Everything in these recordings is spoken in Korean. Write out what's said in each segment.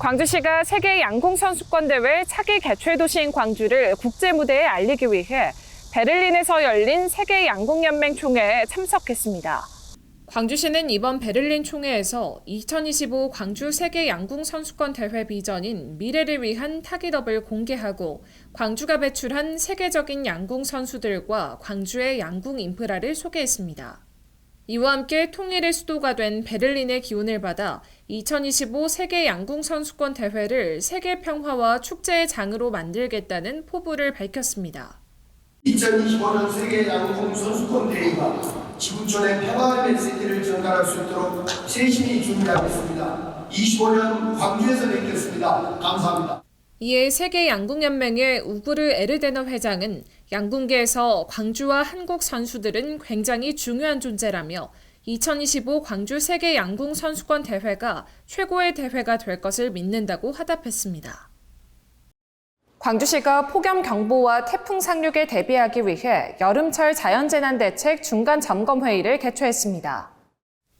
광주시가 세계 양궁선수권대회 차기 개최 도시인 광주를 국제무대에 알리기 위해 베를린에서 열린 세계 양궁연맹 총회에 참석했습니다. 광주시는 이번 베를린 총회에서 2025 광주 세계 양궁선수권 대회 비전인 미래를 위한 타깃업을 공개하고 광주가 배출한 세계적인 양궁 선수들과 광주의 양궁 인프라를 소개했습니다. 이와 함께 통일의 수도가 된 베를린의 기운을 받아 2025 세계 양궁 선수권 대회를 세계 평화와 축제의 장으로 만들겠다는 포부를 밝혔습니다. 2025년 세계 양궁 선수권 대회가 지구촌의 평화의 메시지를 전달할 수 있도록 세심히 준비하겠습니다. 25년 광주에서 뵙겠습니다. 감사합니다. 이에 세계 양궁연맹의 우구르 에르데너 회장은 양궁계에서 광주와 한국 선수들은 굉장히 중요한 존재라며 2025 광주 세계 양궁 선수권 대회가 최고의 대회가 될 것을 믿는다고 화답했습니다. 광주시가 폭염 경보와 태풍 상륙에 대비하기 위해 여름철 자연재난대책 중간 점검회의를 개최했습니다.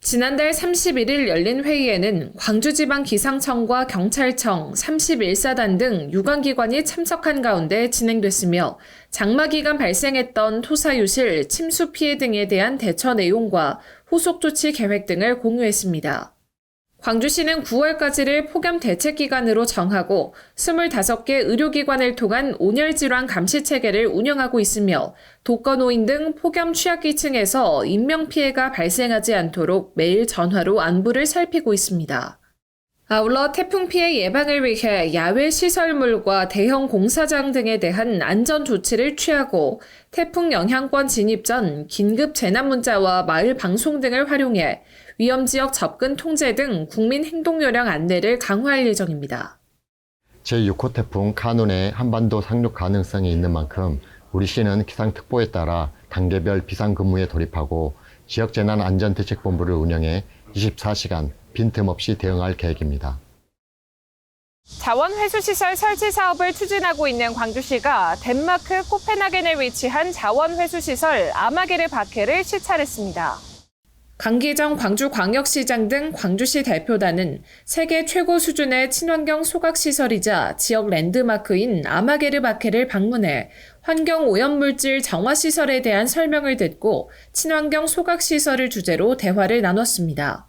지난달 31일 열린 회의에는 광주지방기상청과 경찰청, 31사단 등 유관기관이 참석한 가운데 진행됐으며 장마 기간 발생했던 토사유실, 침수 피해 등에 대한 대처 내용과 후속 조치 계획 등을 공유했습니다. 광주시는 9월까지를 폭염 대책 기간으로 정하고 25개 의료기관을 통한 온열 질환 감시 체계를 운영하고 있으며 독거노인 등 폭염 취약계층에서 인명피해가 발생하지 않도록 매일 전화로 안부를 살피고 있습니다. 아울러 태풍 피해 예방을 위해 야외 시설물과 대형 공사장 등에 대한 안전 조치를 취하고 태풍 영향권 진입 전 긴급 재난 문자와 마을 방송 등을 활용해 위험지역 접근 통제 등 국민 행동 요령 안내를 강화할 예정입니다. 제6호 태풍 카눈의 한반도 상륙 가능성이 있는 만큼 우리 시는 기상특보에 따라 단계별 비상근무에 돌입하고 지역재난안전대책본부를 운영해 24시간 빈틈없이 대응할 계획입니다. 자원회수시설 설치 사업을 추진하고 있는 광주시가 덴마크 코펜하겐에 위치한 자원회수시설 아마게르 바케를 시찰했습니다. 강기정 광주광역시장 등 광주시 대표단은 세계 최고 수준의 친환경 소각시설이자 지역 랜드마크인 아마게르 바케를 방문해 환경오염물질 정화시설에 대한 설명을 듣고 친환경 소각시설을 주제로 대화를 나눴습니다.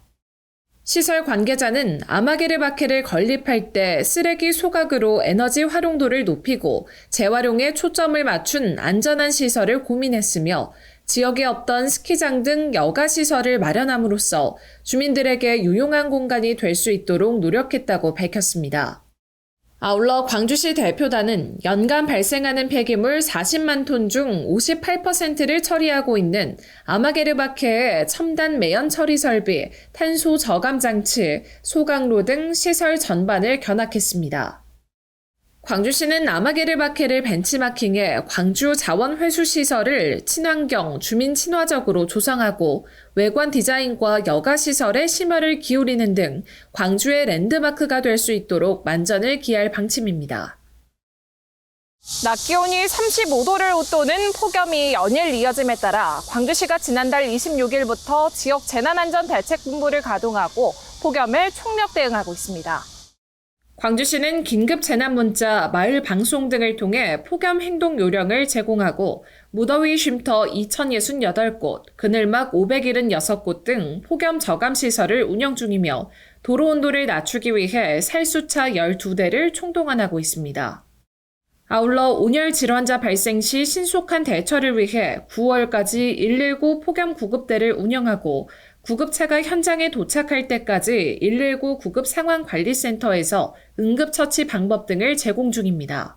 시설 관계자는 아마게르 바케를 건립할 때 쓰레기 소각으로 에너지 활용도를 높이고 재활용에 초점을 맞춘 안전한 시설을 고민했으며 지역에 없던 스키장 등 여가시설을 마련함으로써 주민들에게 유용한 공간이 될 수 있도록 노력했다고 밝혔습니다. 아울러 광주시 대표단은 연간 발생하는 폐기물 40만 톤 중 58%를 처리하고 있는 아마게르 바케의 첨단 매연 처리 설비, 탄소 저감 장치, 소각로 등 시설 전반을 견학했습니다. 광주시는 아마게르 바케를 벤치마킹해 광주 자원회수시설을 친환경, 주민 친화적으로 조성하고 외관 디자인과 여가시설에 심혈을 기울이는 등 광주의 랜드마크가 될 수 있도록 만전을 기할 방침입니다. 낮 기온이 35도를 웃도는 폭염이 연일 이어짐에 따라 광주시가 지난달 26일부터 지역 재난안전대책본부를 가동하고 폭염에 총력 대응하고 있습니다. 광주시는 긴급 재난 문자, 마을 방송 등을 통해 폭염 행동 요령을 제공하고 무더위 쉼터 2068곳, 그늘막 576곳 등 폭염 저감 시설을 운영 중이며 도로 온도를 낮추기 위해 살수차 12대를 총동원하고 있습니다. 아울러 온열 질환자 발생 시 신속한 대처를 위해 9월까지 119 폭염 구급대를 운영하고 구급차가 현장에 도착할 때까지 119 구급 상황관리센터에서 응급처치 방법 등을 제공 중입니다.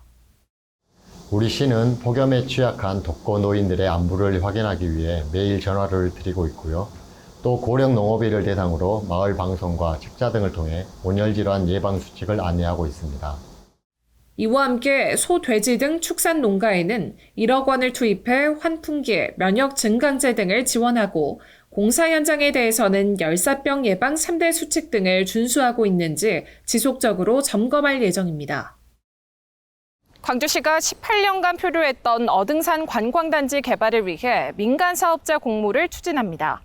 우리 시는 폭염에 취약한 독거노인들의 안부를 확인하기 위해 매일 전화를 드리고 있고요. 또 고령 농업인을 대상으로 마을 방송과 책자 등을 통해 온열질환 예방 수칙을 안내하고 있습니다. 이와 함께 소, 돼지 등 축산 농가에는 1억 원을 투입해 환풍기, 면역 증강제 등을 지원하고 공사 현장에 대해서는 열사병 예방 3대 수칙 등을 준수하고 있는지 지속적으로 점검할 예정입니다. 광주시가 18년간 표류했던 어등산 관광단지 개발을 위해 민간 사업자 공모를 추진합니다.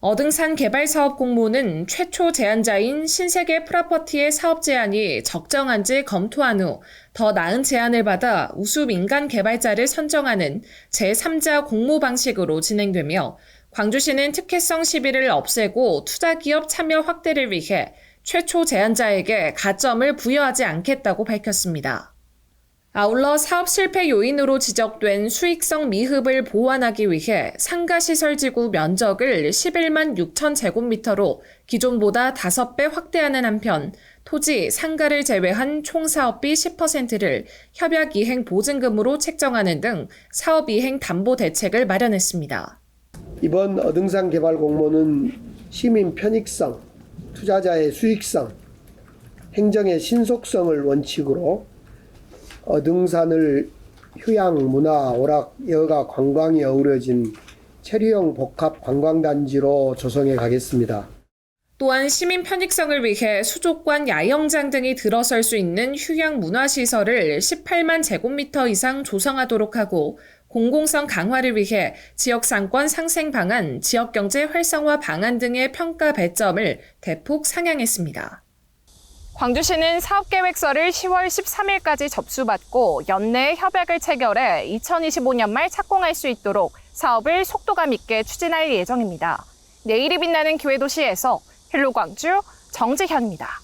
어등산 개발 사업 공모는 최초 제안자인 신세계 프로퍼티의 사업 제안이 적정한지 검토한 후 더 나은 제안을 받아 우수 민간 개발자를 선정하는 제3자 공모 방식으로 진행되며 광주시는 특혜성 시비를 없애고 투자기업 참여 확대를 위해 최초 제안자에게 가점을 부여하지 않겠다고 밝혔습니다. 아울러 사업 실패 요인으로 지적된 수익성 미흡을 보완하기 위해 상가시설지구 면적을 11만 6천 제곱미터로 기존보다 5배 확대하는 한편 토지, 상가를 제외한 총 사업비 10%를 협약 이행 보증금으로 책정하는 등 사업 이행 담보 대책을 마련했습니다. 이번 어등산 개발 공모는 시민 편익성, 투자자의 수익성, 행정의 신속성을 원칙으로 어등산을 휴양, 문화, 오락, 여가, 관광이 어우러진 체류형 복합 관광단지로 조성해 가겠습니다. 또한 시민 편익성을 위해 수족관, 야영장 등이 들어설 수 있는 휴양 문화시설을 18만 제곱미터 이상 조성하도록 하고 공공성 강화를 위해 지역상권 상생 방안, 지역경제 활성화 방안 등의 평가 배점을 대폭 상향했습니다. 광주시는 사업계획서를 10월 13일까지 접수받고 연내에 협약을 체결해 2025년 말 착공할 수 있도록 사업을 속도감 있게 추진할 예정입니다. 내일이 빛나는 기회도시에서 헬로광주 정지현입니다.